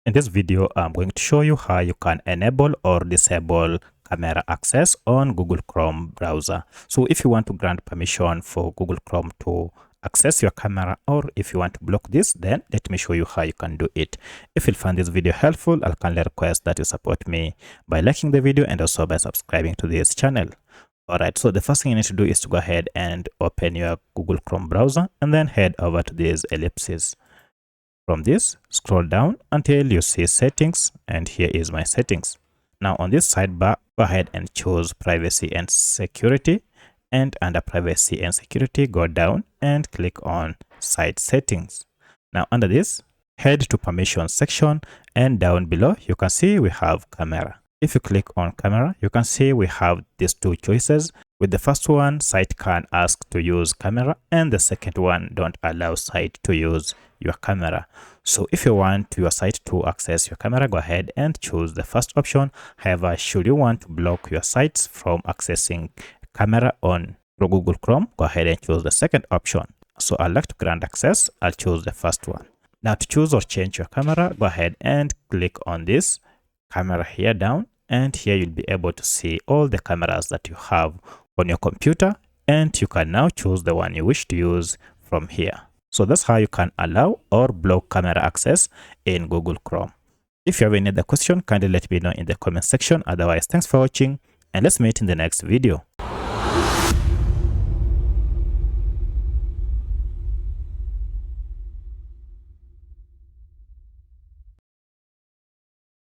In this video, I'm going to show you how you can enable or disable camera access on Google Chrome browser. So if you want to grant permission for Google Chrome to access your camera, or if you want to block this, then let me show you how you can do it. If you find this video helpful, I'll kindly request that you support me by liking the video and also by subscribing to this channel. Alright, so the first thing you need to do is to go ahead and open your Google Chrome browser and then head over to these ellipses. From this, scroll down until you see settings, and here is my settings. Now on this sidebar, go ahead and choose privacy and security, and under privacy and security, go down and click on site settings. Now under this, head to permission section, and down below you can see we have camera. If you click on camera, you can see we have these two choices. With the first one, site can ask to use camera, and the second one, don't allow site to use your camera. So if you want your site to access your camera, go ahead and choose the first option. However, should you want to block your sites from accessing camera on Google Chrome, go ahead and choose the second option. So I'd like to grant access. I'll choose the first one. Now to choose or change your camera, go ahead and click on this camera here down, and here you'll be able to see all the cameras that you have on your computer, and you can now choose the one you wish to use from here. So that's how you can allow or block camera access in Google Chrome. If you have any other question, kindly let me know in the comment section. Otherwise, thanks for watching, and let's meet in the next video.